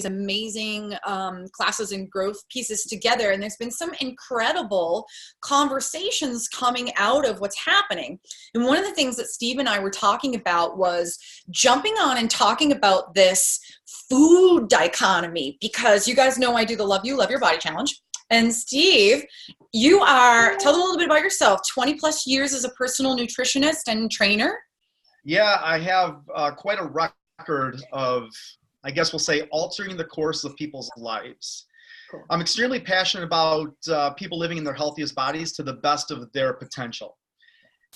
amazing classes and growth pieces together, and there's been some incredible conversations coming out of what's happening. And one of the things that Steve and I were talking about was jumping on and talking about this food dichotomy, because you guys know I do the Love You, Love Your Body challenge. And Steve, tell them a little bit about yourself. 20 plus years as a personal nutritionist and trainer. Yeah, I have quite a record of, I guess we'll say, altering the course of people's lives. Cool. I'm extremely passionate about people living in their healthiest bodies to the best of their potential.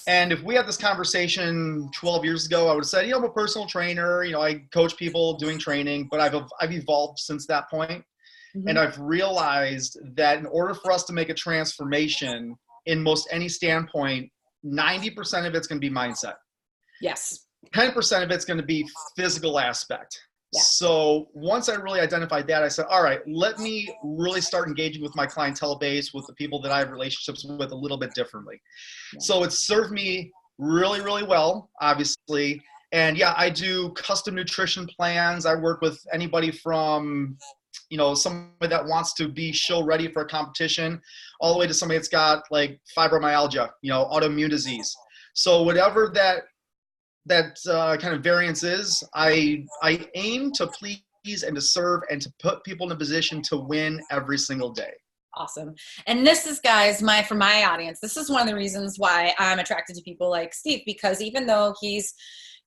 And if we had this conversation 12 years ago, I would have said, I'm a personal trainer. I coach people doing training, but I've evolved since that point. Mm-hmm. And I've realized that in order for us to make a transformation in most any standpoint, 90% of it's going to be mindset. Yes. 10% of it's going to be physical aspect. Yeah. So once I really identified that, I said, all right, let me really start engaging with my clientele base, with the people that I have relationships with, a little bit differently. Yeah. So it's served me really, really well, obviously. And yeah, I do custom nutrition plans. I work with anybody from, somebody that wants to be show ready for a competition, all the way to somebody that's got like fibromyalgia, autoimmune disease. So whatever that kind of variance is, I aim to please and to serve and to put people in a position to win every single day. Awesome. And this is, guys, for my audience, this is one of the reasons why I'm attracted to people like Steve, because even though he's,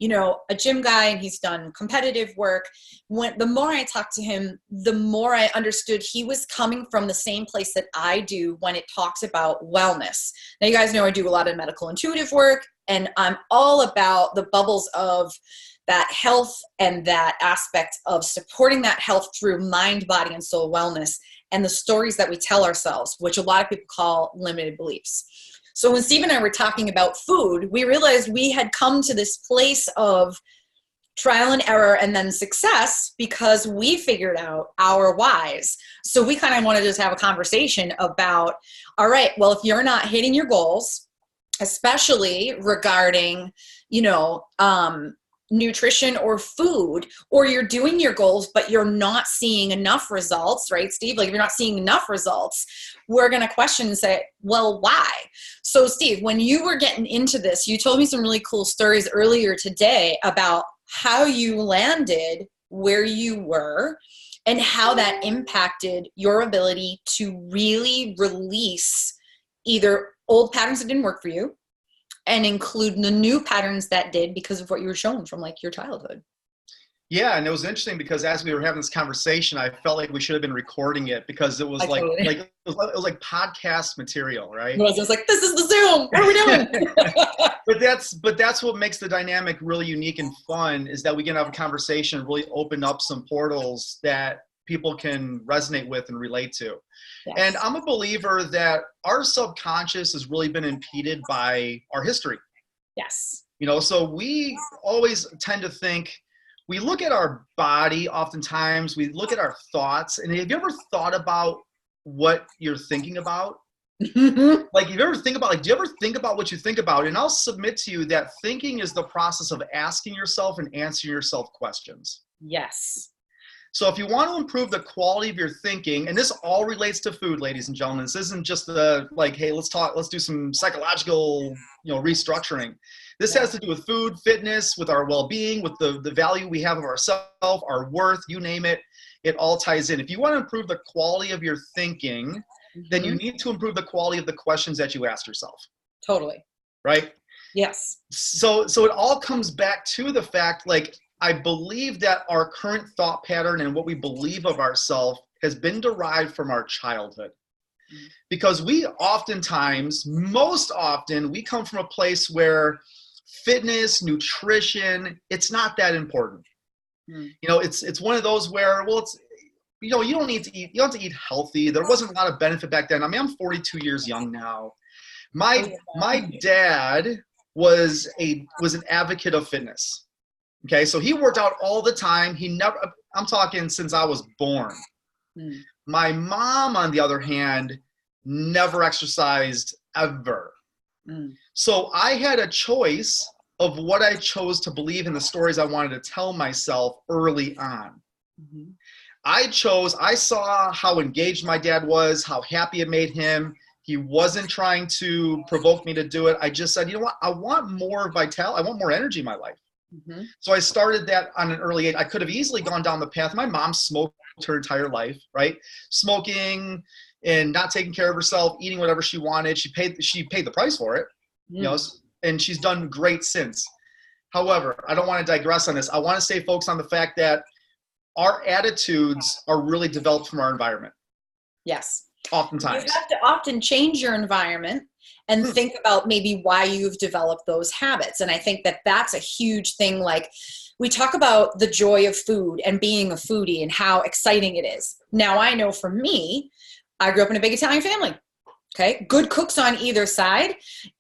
a gym guy and he's done competitive work, the more I talked to him, the more I understood he was coming from the same place that I do when it talks about wellness. Now, you guys know I do a lot of medical intuitive work, and I'm all about the bubbles of that health and that aspect of supporting that health through mind, body, and soul wellness, and the stories that we tell ourselves, which a lot of people call limited beliefs. So when Steve and I were talking about food, we realized we had come to this place of trial and error and then success because we figured out our whys. So we kind of wanted to just have a conversation about, all right, well, if you're not hitting your goals, especially regarding, nutrition or food, or you're doing your goals, but you're not seeing enough results, right, Steve? Like if you're not seeing enough results, we're going to question and say, well, why? So Steve, when you were getting into this, you told me some really cool stories earlier today about how you landed where you were and how that impacted your ability to really release either old patterns that didn't work for you and include the new patterns that did because of what you were shown from like your childhood. Yeah, and it was interesting because as we were having this conversation, I felt like we should have been recording it because it was it was like podcast material, right? It was like, this is the Zoom. What are we doing? but that's what makes the dynamic really unique and fun, is that we can have a conversation, really open up some portals that people can resonate with and relate to. Yes. And I'm a believer that our subconscious has really been impeded by our history. Yes. So we always tend to think, we look at our body, oftentimes we look at our thoughts. And have you ever thought about what you're thinking about? Like, do you ever think about what you think about? And I'll submit to you that thinking is the process of asking yourself and answering yourself questions. Yes. So if you want to improve the quality of your thinking, and this all relates to food, ladies and gentlemen, this isn't just hey, let's do some psychological, restructuring. This has to do with food, fitness, with our well-being, with the value we have of ourselves, our worth, you name it. It all ties in. If you want to improve the quality of your thinking, then you need to improve the quality of the questions that you ask yourself. Totally. Right? Yes. So it all comes back to the fact, I believe that our current thought pattern and what we believe of ourselves has been derived from our childhood. Because we most often, we come from a place where fitness, nutrition, it's not that important. It's one of those where, you don't have to eat healthy. There wasn't a lot of benefit back then. I mean, I'm 42 years young now. My dad was an advocate of fitness. Okay, so he worked out all the time. I'm talking since I was born. My mom, on the other hand, never exercised ever. So I had a choice of what I chose to believe in, the stories I wanted to tell myself early on. I saw how engaged my dad was, how happy it made him. He wasn't trying to provoke me to do it. I just said, you know what? I want more vitality. I want more energy in my life. Mm-hmm. So I started that on an early age. I could have easily gone down the path. My mom smoked her entire life, right? Smoking and not taking care of herself, eating whatever she wanted. She paid the price for it, you know, and she's done great since. However, I don't want to digress on this. I want to stay focused on the fact that our attitudes are really developed from our environment. Yes. Oftentimes. You have to often change your environment and think about maybe why you've developed those habits. And I think that that's a huge thing. Like, we talk about the joy of food and being a foodie and how exciting it is. Now, I know for me, I grew up in a big Italian family. Okay. Good cooks on either side.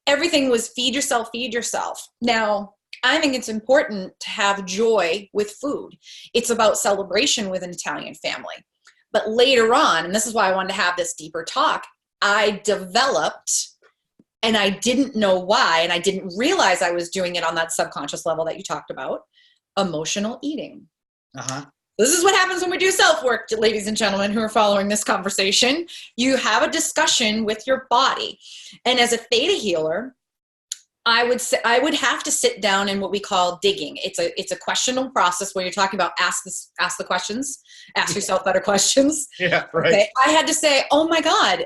Everything was feed yourself, feed yourself. Now, I think it's important to have joy with food. It's about celebration with an Italian family. But later on, and this is why I wanted to have this deeper talk, I developed, and I didn't know why, and I didn't realize I was doing it on that subconscious level that you talked about, emotional eating. Uh-huh. This is what happens when we do self-work, ladies and gentlemen who are following this conversation. You have a discussion with your body. And as a theta healer, I would have to sit down in what we call digging. It's a questionable process where you're talking about ask the questions, ask yourself better questions. Yeah, right. Okay. I had to say, oh my God,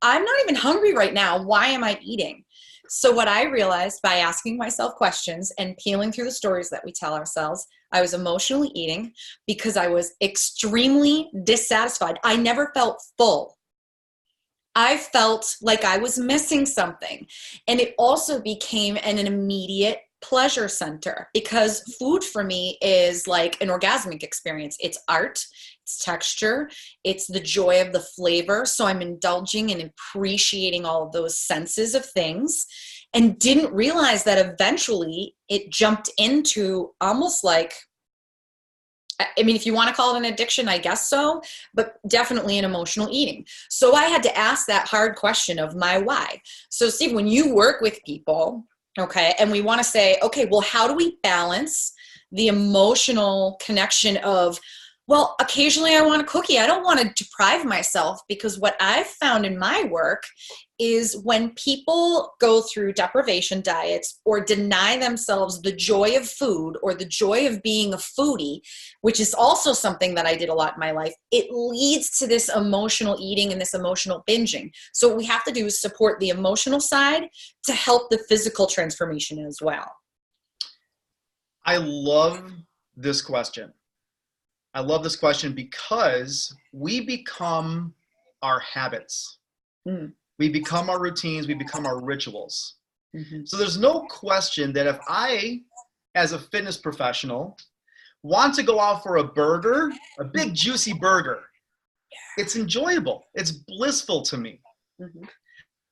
I'm not even hungry right now. Why am I eating? So what I realized by asking myself questions and peeling through the stories that we tell ourselves, I was emotionally eating because I was extremely dissatisfied. I never felt full. I felt like I was missing something. And it also became an immediate pleasure center because food for me is like an orgasmic experience. It's art, it's texture, it's the joy of the flavor. So I'm indulging and appreciating all of those senses of things, and didn't realize that eventually it jumped into almost like, I mean, if you want to call it an addiction, I guess so, but definitely an emotional eating. So I had to ask that hard question of my why. So Steve, when you work with people, okay, and we want to say, okay, well, how do we balance the emotional connection of, well, occasionally I want a cookie. I don't want to deprive myself, because what I've found in my work is when people go through deprivation diets or deny themselves the joy of food or the joy of being a foodie, which is also something that I did a lot in my life, it leads to this emotional eating and this emotional binging. So what we have to do is support the emotional side to help the physical transformation as well. I love this question. I love this question because we become our habits. We become our routines. We become our rituals. So there's no question that if I, as a fitness professional, want to go out for a burger, a big juicy burger, it's enjoyable. It's blissful to me.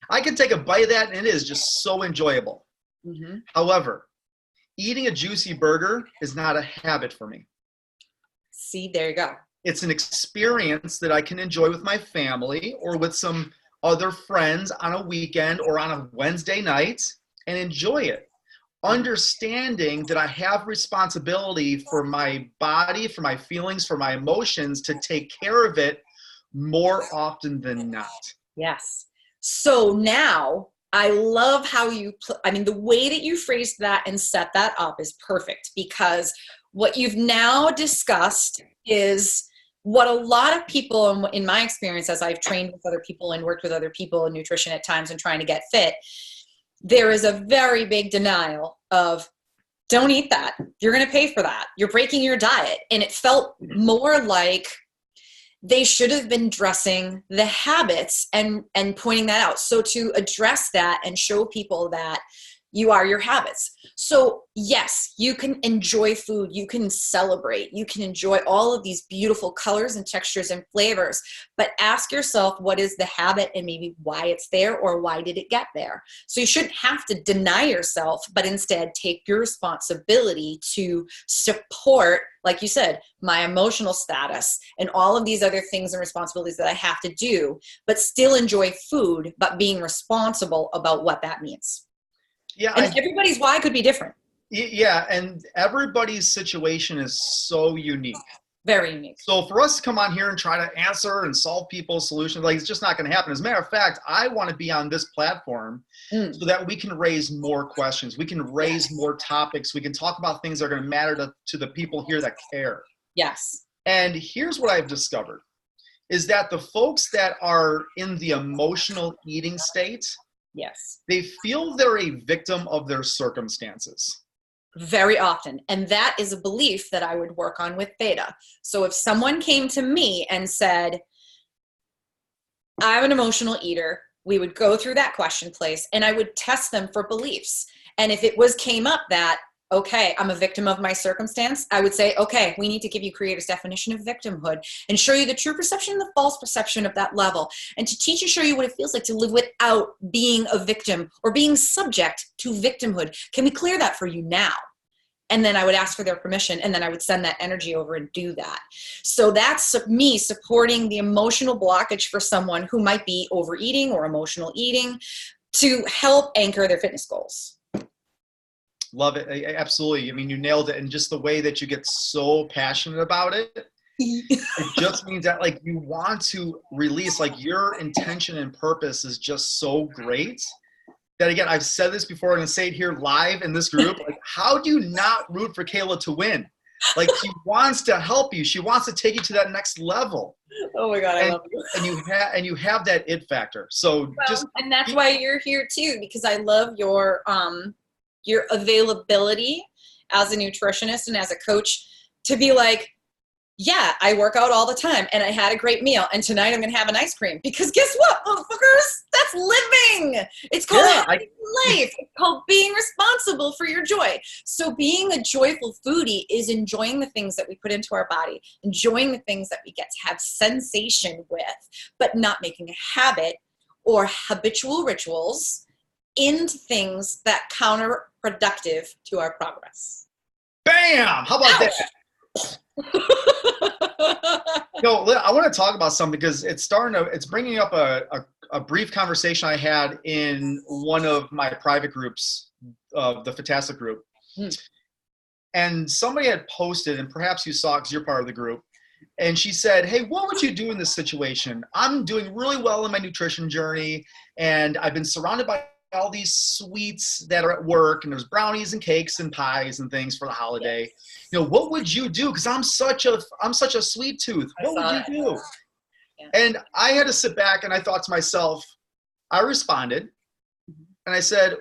I can take a bite of that and it is just so enjoyable. However, eating a juicy burger is not a habit for me. See, there you go. It's an experience that I can enjoy with my family or with some other friends on a weekend or on a Wednesday night and enjoy it. Understanding that I have responsibility for my body, for my feelings, for my emotions, to take care of it more often than not. Yes. So now I love how the way that you phrased that and set that up is perfect, because what you've now discussed is what a lot of people, in my experience, as I've trained with other people and worked with other people in nutrition at times and trying to get fit, there is a very big denial of, don't eat that. You're going to pay for that. You're breaking your diet. And it felt more like they should have been dressing the habits and pointing that out. So to address that and show people that you are your habits. So yes, you can enjoy food. You can celebrate. You can enjoy all of these beautiful colors and textures and flavors, but ask yourself, what is the habit and maybe why it's there, or why did it get there? So you shouldn't have to deny yourself, but instead take your responsibility to support, like you said, my emotional status and all of these other things and responsibilities that I have to do, but still enjoy food, but being responsible about what that means. Yeah, and everybody's why could be different. Yeah, and everybody's situation is so unique. Very unique. So for us to come on here and try to answer and solve people's solutions, like, it's just not going to happen. As a matter of fact, I want to be on this platform so that we can raise more questions. We can raise more topics. We can talk about things that are going to matter to the people here that care. Yes. And here's what I've discovered is that the folks that are in the emotional eating state, yes, they feel they're a victim of their circumstances. Very often. And that is a belief that I would work on with Theta. So if someone came to me and said, I'm an emotional eater, we would go through that question place and I would test them for beliefs. And if it came up that, okay, I'm a victim of my circumstance, I would say, okay, we need to give you Creator's definition of victimhood and show you the true perception and the false perception of that level, and to teach and show you what it feels like to live without being a victim or being subject to victimhood. Can we clear that for you now? And then I would ask for their permission, and then I would send that energy over and do that. So that's me supporting the emotional blockage for someone who might be overeating or emotional eating to help anchor their fitness goals. Love it. Absolutely. I mean, you nailed it. And just the way that you get so passionate about it, it just means that, like, you want to release, like, your intention and purpose is just so great that, again, I've said this before, I'm going to say it here live in this group. Like, how do you not root for Kaile to win? Like, she wants to help you. She wants to take you to that next level. Oh my God, I love you. And you have that it factor. So and that's why you're here too, because I love your availability as a nutritionist and as a coach to be like, yeah, I work out all the time and I had a great meal and tonight I'm going to have an ice cream, because guess what, motherfuckers? That's living. It's called life. It's called being responsible for your joy. So being a joyful foodie is enjoying the things that we put into our body, enjoying the things that we get to have sensation with, but not making a habit or habitual rituals into things that counterproductive to our progress. Bam! How about that? No, I want to talk about something because it's bringing up a brief conversation I had in one of my private groups, the Fitastic group. And somebody had posted, and perhaps you saw it because you're part of the group, and she said, hey, what would you do in this situation? I'm doing really well in my nutrition journey, and I've been surrounded by all these sweets that are at work, and there's brownies and cakes and pies and things for the holiday. You know, what would you do? Because I'm such a sweet tooth. What would you do? Yeah. And I had to sit back and I thought to myself, I responded and I said,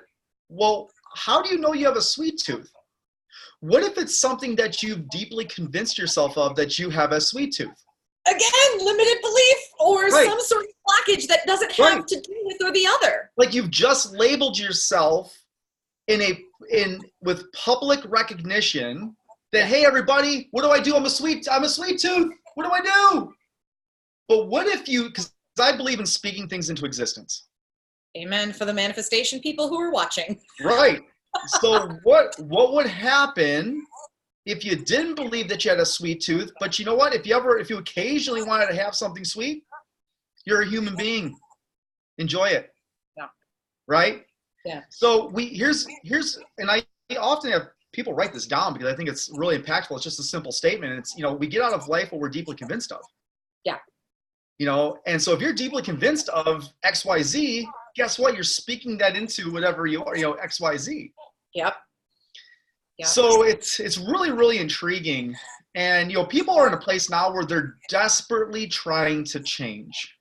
well, how do you know you have a sweet tooth? What if it's something that you've deeply convinced yourself of, that you have a sweet tooth? Again, limited belief or some sort of blockage that doesn't have to do with or the other. Like, you've just labeled yourself with public recognition that, hey, everybody, what do I do? I'm a sweet tooth. What do I do? But what if because I believe in speaking things into existence. Amen for the manifestation people who are watching. Right. So what would happen if you didn't believe that you had a sweet tooth, but you know what? If you occasionally wanted to have something sweet, you're a human being. Enjoy it. Yeah. Right? Yeah. So and I often have people write this down because I think it's really impactful. It's just a simple statement. It's, we get out of life what we're deeply convinced of. Yeah. And so if you're deeply convinced of XYZ, guess what? You're speaking that into whatever you are, XYZ. Yep. So it's really, really intriguing. And, people are in a place now where they're desperately trying to change.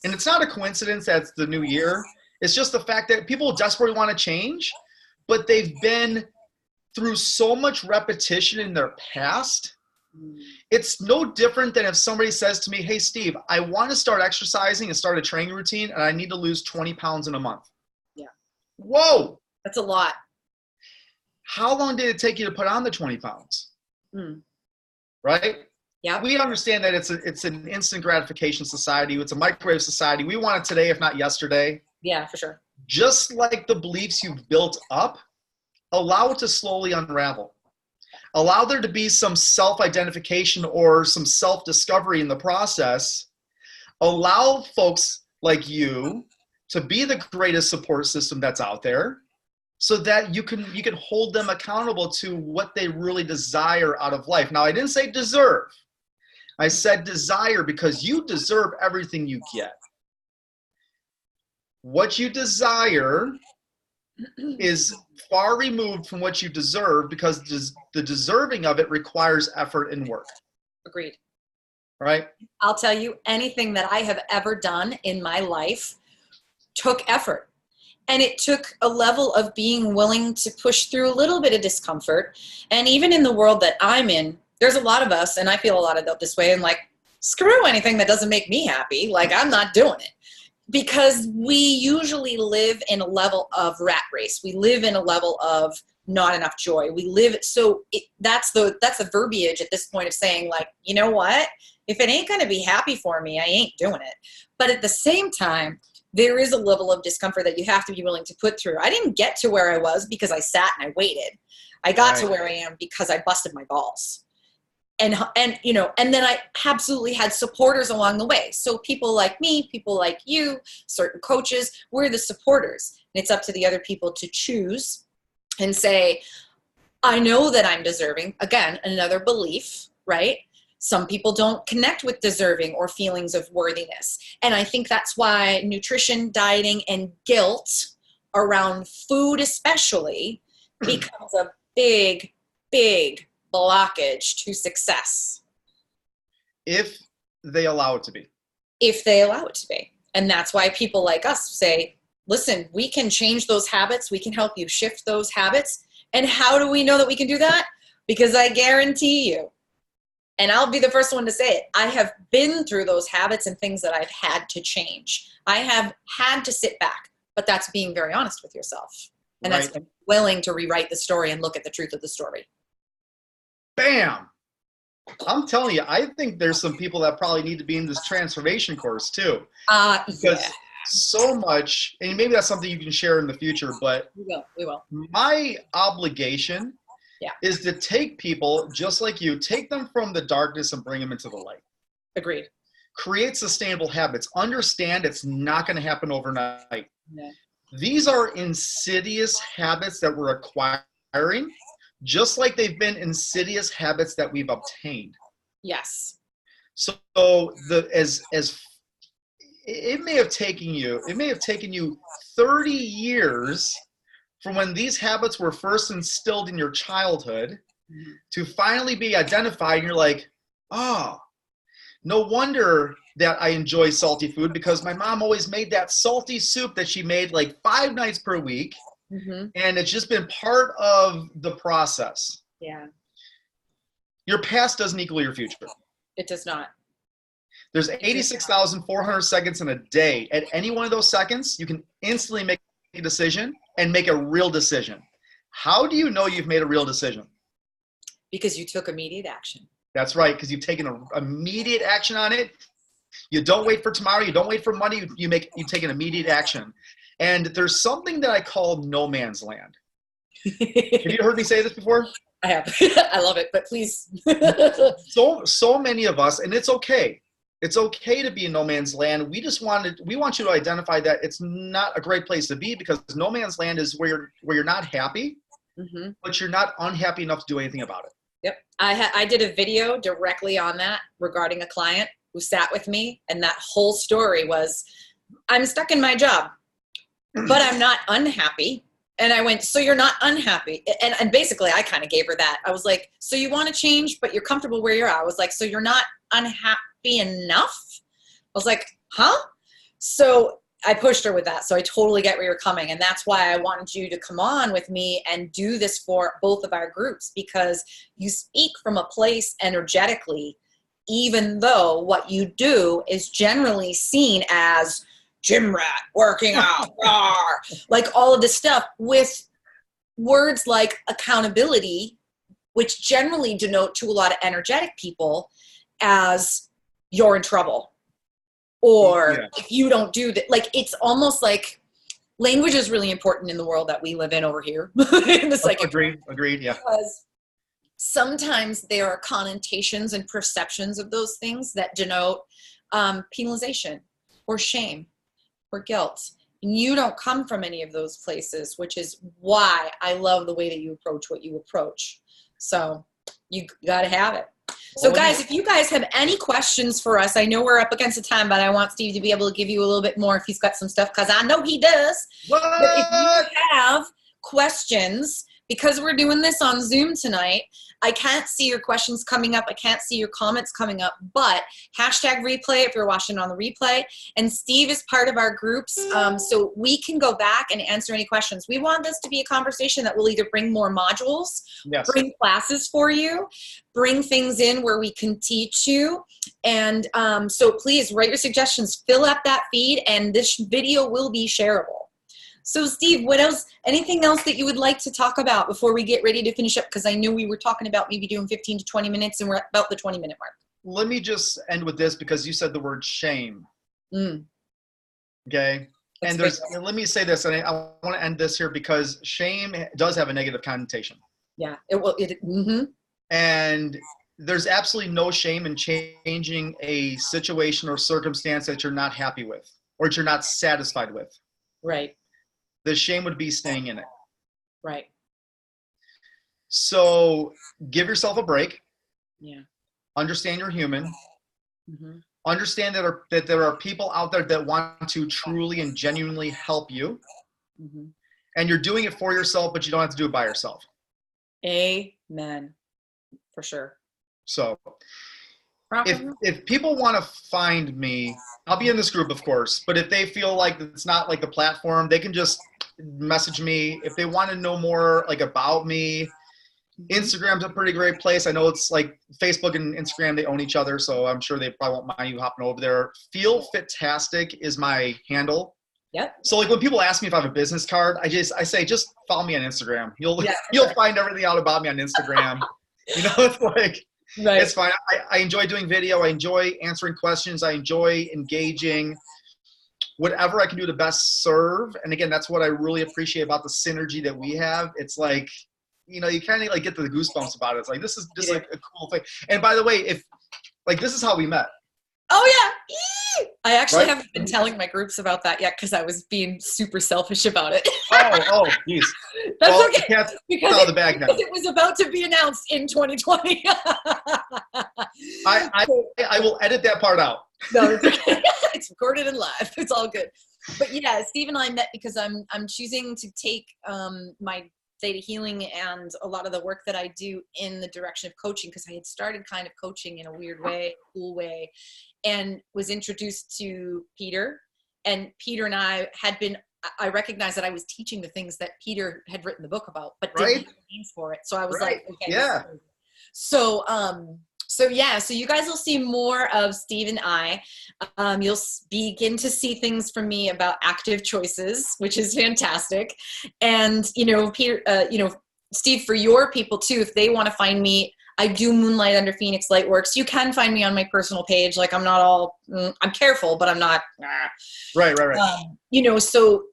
And it's not a coincidence that's the new year. It's just the fact that people desperately want to change, but they've been through so much repetition in their past. It's no different than if somebody says to me, hey, Steve, I want to start exercising and start a training routine, and I need to lose 20 pounds in a month. Yeah. Whoa. That's a lot. How long did it take you to put on the 20 pounds? Right? Yeah. We understand that it's an instant gratification society. It's a microwave society. We want it today, if not yesterday. Yeah, for sure. Just like the beliefs you've built up, allow it to slowly unravel. Allow there to be some self-identification or some self-discovery in the process. Allow folks like you to be the greatest support system that's out there, so that you can hold them accountable to what they really desire out of life. Now, I didn't say deserve. I said desire because you deserve everything you get. What you desire is far removed from what you deserve because the deserving of it requires effort and work. Agreed. Right? I'll tell you, anything that I have ever done in my life took effort. And it took a level of being willing to push through a little bit of discomfort. And even in the world that I'm in, there's a lot of us, and I feel a lot of this way, and like, screw anything that doesn't make me happy. Like, I'm not doing it. Because we usually live in a level of rat race. We live in a level of not enough joy. We live, so that's the verbiage at this point of saying, like, you know what? If it ain't going to be happy for me, I ain't doing it. But at the same time, there is a level of discomfort that you have to be willing to put through. I didn't get to where I was because I sat and I waited. I got to where I am because I busted my balls. And you know, and then I absolutely had supporters along the way. So people like me, people like you, certain coaches, we're the supporters. And it's up to the other people to choose and say, I know that I'm deserving. Again, another belief, right? Some people don't connect with deserving or feelings of worthiness. And I think that's why nutrition, dieting, and guilt around food especially becomes a big, big blockage to success. If they allow it to be. If they allow it to be. And that's why people like us say, listen, we can change those habits. We can help you shift those habits. And how do we know that we can do that? Because I guarantee you, and I'll be the first one to say it, I have been through those habits and things that I've had to change. I have had to sit back, but that's being very honest with yourself. And that's willing to rewrite the story and look at the truth of the story. Bam! I'm telling you, I think there's some people that probably need to be in this transformation course too. Because so much, and maybe that's something you can share in the future, but we will. My obligation is to take people just like you, take them from the darkness and bring them into the light. Agreed. Create sustainable habits. Understand it's not going to happen overnight. Yeah. These are insidious habits that we're acquiring, just like they've been insidious habits that we've obtained. Yes. So as it may have taken you 30 years from when these habits were first instilled in your childhood to finally be identified, and you're like, oh, no wonder that I enjoy salty food, because my mom always made that salty soup that she made like 5 nights per week. And it's just been part of the process. Yeah. Your past doesn't equal your future. It does not. There's 86,400 seconds in a day. At any one of those seconds, you can instantly make a decision and make a real decision. How do you know you've made a real decision? Because you took immediate action. That's right, because you've taken immediate action on it. You don't wait for tomorrow. You don't wait for Monday. You take an immediate action. And there's something that I call no man's land. Have you heard me say this before? I have. I love it, but please. So many of us, and it's okay. It's okay to be in no man's land. We want you to identify that it's not a great place to be, because no man's land is where you're not happy, but you're not unhappy enough to do anything about it. Yep. I did a video directly on that regarding a client who sat with me, and that whole story was, I'm stuck in my job, but I'm not unhappy. And I went, so you're not unhappy. And basically I kind of gave her that. I was like, so you want to change, but you're comfortable where you're at. I was like, so you're not unhappy enough? I was like, huh? So I pushed her with that. So I totally get where you're coming. And that's why I wanted you to come on with me and do this for both of our groups, because you speak from a place energetically, even though what you do is generally seen as gym rat, working out, like all of this stuff, with words like accountability, which generally denote to a lot of energetic people as you're in trouble. Or if you don't do that, like, it's almost like language is really important in the world that we live in over here. In the psychic. Agreed, yeah. Because sometimes there are connotations and perceptions of those things that denote penalization or shame or guilt. And you don't come from any of those places, which is why I love the way that you approach what you approach. So you got to have it. So guys, if you guys have any questions for us, I know we're up against the time, but I want Steve to be able to give you a little bit more if he's got some stuff, because I know he does. What? But if you have questions, because we're doing this on Zoom tonight, I can't see your questions coming up. I can't see your comments coming up, but hashtag replay if you're watching on the replay. And Steve is part of our groups, so we can go back and answer any questions. We want this to be a conversation that will either bring more modules, yes, bring classes for you, bring things in where we can teach you. And so please write your suggestions, fill out that feed, and this video will be shareable. So Steve, what else, anything else that you would like to talk about before we get ready to finish up? Because I know we were talking about maybe doing 15 to 20 minutes and we're at about the 20-minute mark. Let me just end with this because you said the word shame. Okay. And let me say this, and I want to end this here because shame does have a negative connotation. Yeah, it will. And there's absolutely no shame in changing a situation or circumstance that you're not happy with or that you're not satisfied with. Right. The shame would be staying in it. Right. So give yourself a break. Yeah. Understand you're human. Understand that there are people out there that want to truly and genuinely help you. And you're doing it for yourself, but you don't have to do it by yourself. Amen. For sure. So if people want to find me, I'll be in this group, of course, but if they feel like it's not like the platform, they can just message me. If they want to know more like about me, Instagram's a pretty great place. I know it's like Facebook and Instagram, they own each other, so I'm sure they probably won't mind you hopping over there. Feel Fitastic is my handle. Yep. So like when people ask me if I have a business card, I say just follow me on Instagram. You'll find everything out about me on Instagram. It's like right. It's fine. I enjoy doing video. I enjoy answering questions. I enjoy engaging. Whatever I can do to best serve. And again, that's what I really appreciate about the synergy that we have. It's like, you kind of like get the goosebumps about it. It's like, this is just like a cool thing. And by the way, this is how we met. Oh yeah. I actually haven't been telling my groups about that yet because I was being super selfish about it. oh, geez. That's okay. Because the bag now. It was about to be announced in 2020. I will edit that part out. No, it's okay. It's recorded and live. It's all good. But yeah, Steve and I met because I'm choosing to take my theta healing and a lot of the work that I do in the direction of coaching, because I had started kind of coaching in a weird way, cool way, and was introduced to Peter. And Peter and I recognized that I was teaching the things that Peter had written the book about, but didn't have names for it. So I was like, okay. Yeah. So you guys will see more of Steve and I. You'll begin to see things from me about active choices, which is fantastic. And, Peter, Steve, for your people too, if they want to find me, I do moonlight under Phoenix Lightworks. You can find me on my personal page. Like I'm not all, I'm careful, but I'm not. Right. So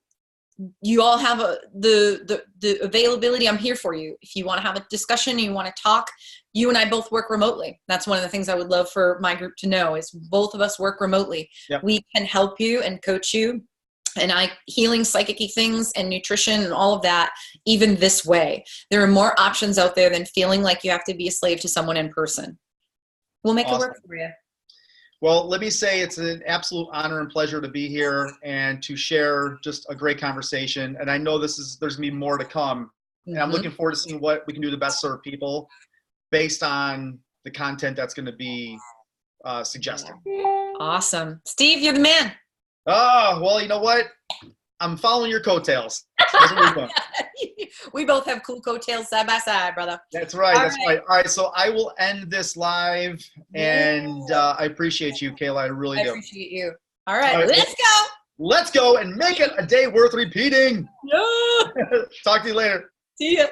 you all have the availability. I'm here for you. If you want to have a discussion and you want to talk, you and I both work remotely. That's one of the things I would love for my group to know is both of us work remotely. Yep. We can help you and coach you. And healing psychic things and nutrition and all of that, even this way. There are more options out there than feeling like you have to be a slave to someone in person. We'll make it work for you. Well, let me say it's an absolute honor and pleasure to be here and to share just a great conversation. And I know there's going to be more to come. And I'm looking forward to seeing what we can do to best serve people based on the content that's going to be suggested. Awesome. Steve, you're the man. Oh, well, you know what? I'm following your coattails. That's what we're doing. We both have cool coattails side by side, brother. That's right. Right. All right. So I will end this live, and I appreciate you, Kaile. I really do. I appreciate you. All right. Let's go. Let's go and make it a day worth repeating. Yeah. Talk to you later. See ya.